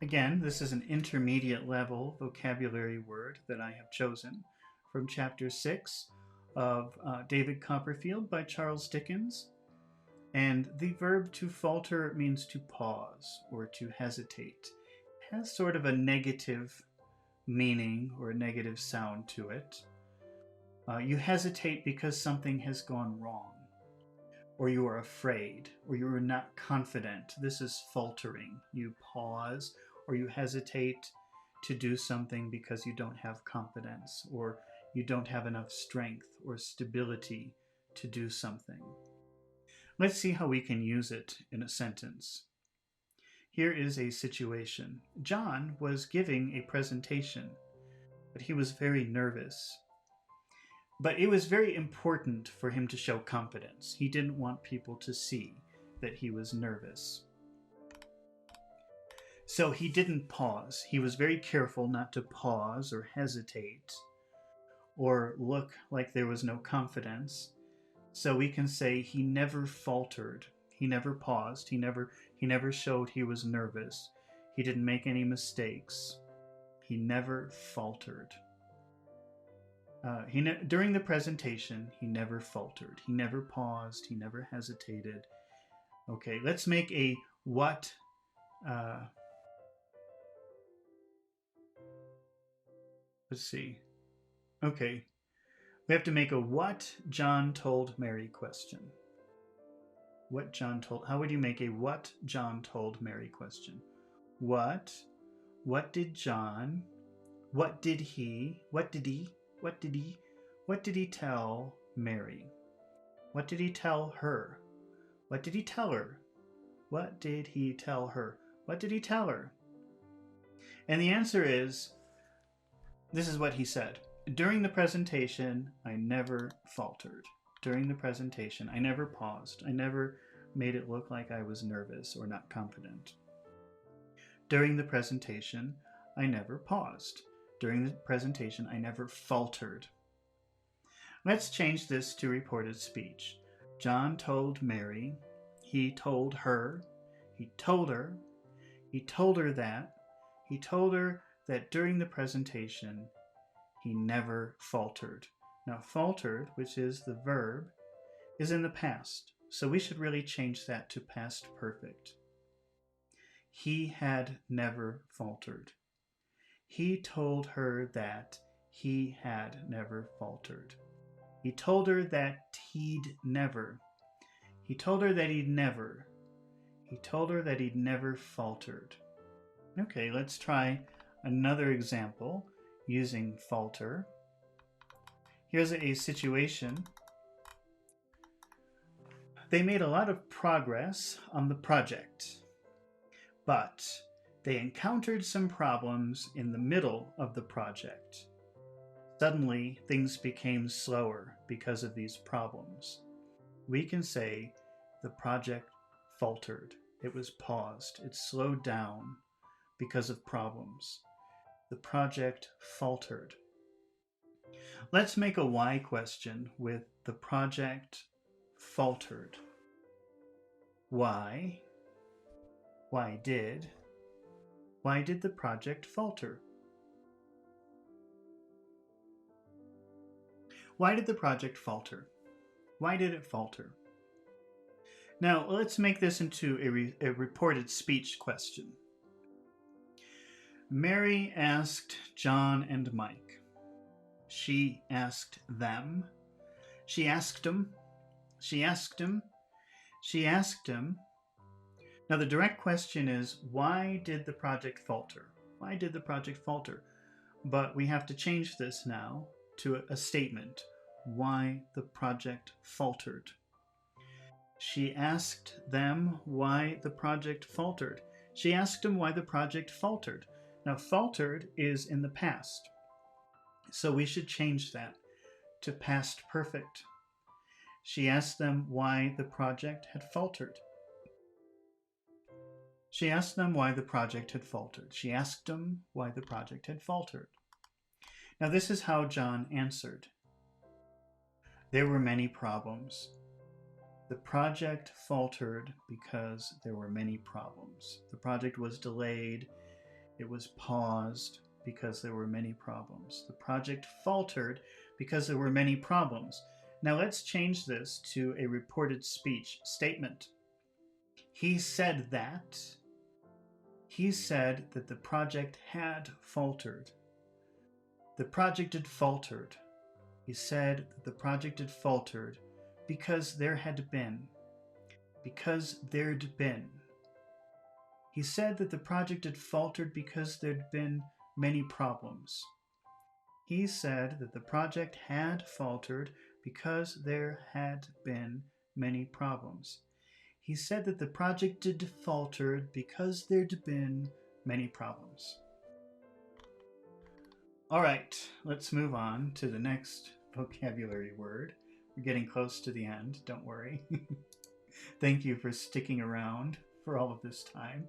Again, this is an intermediate level vocabulary word that I have chosen from chapter 6 of David Copperfield by Charles Dickens. And the verb to falter means to pause or to hesitate. It has sort of a negative meaning or a negative sound to it. You hesitate because something has gone wrong, or you are afraid, or you are not confident. This is faltering. You pause or you hesitate to do something because you don't have confidence, or you don't have enough strength or stability to do something. Let's see how we can use it in a sentence. Here is a situation. John was giving a presentation, but he was very nervous. But it was very important for him to show confidence. He didn't want people to see that he was nervous. So he didn't pause. He was very careful not to pause or hesitate or look like there was no confidence. So we can say he never faltered. He never paused. He never showed he was nervous. He didn't make any mistakes. He never faltered. During the presentation, he never faltered. He never paused. He never hesitated. Okay, let's make a what. Let's see. Okay, we have to make a what John told Mary question. What John told. How would you make a what John told Mary question? What did John? What did he tell Mary? What did he tell her? What did he tell her? What did he tell her? What did he tell her? And the answer is, this is what he said. During the presentation, I never faltered. During the presentation, I never paused. I never made it look like I was nervous or not confident. During the presentation, I never paused. During the presentation, I never faltered. Let's change this to reported speech. John told Mary, he told her, he told her that during the presentation, he never faltered. Now, faltered, which is the verb, is in the past. So we should really change that to past perfect. He had never faltered. He told her that he had never faltered. He told her that he'd never. He told her that he'd never. He told her that he'd never faltered. Okay, let's try another example using falter. Here's a situation. They made a lot of progress on the project, but they encountered some problems in the middle of the project. Suddenly, things became slower because of these problems. We can say the project faltered. It was paused. It slowed down because of problems. The project faltered. Let's make a why question with the project faltered. Why? Why did the project falter? Why did the project falter? Why did it falter? Now, let's make this into a reported speech question. Mary asked John and Mike. She asked them. She asked him. She asked him. She asked him. Now, the direct question is, why did the project falter? Why did the project falter? But we have to change this now to a statement. Why the project faltered. She asked them why the project faltered. She asked him why the project faltered. Now, faltered is in the past. So we should change that to past perfect. She asked them why the project had faltered. She asked them why the project had faltered. She asked them why the project had faltered. Now, this is how John answered. There were many problems. The project faltered because there were many problems. The project was delayed It was paused because there were many problems. The project faltered because there were many problems. Now let's change this to a reported speech statement. He said that. He said that the project had faltered. The project had faltered. He said that the project had faltered because there had been. Because there'd been. He said that the project had faltered because there'd been many problems. He said that the project had faltered because there had been many problems. He said that the project had faltered because there'd been many problems. All right, let's move on to the next vocabulary word. We're getting close to the end, don't worry. Thank you for sticking around for all of this time.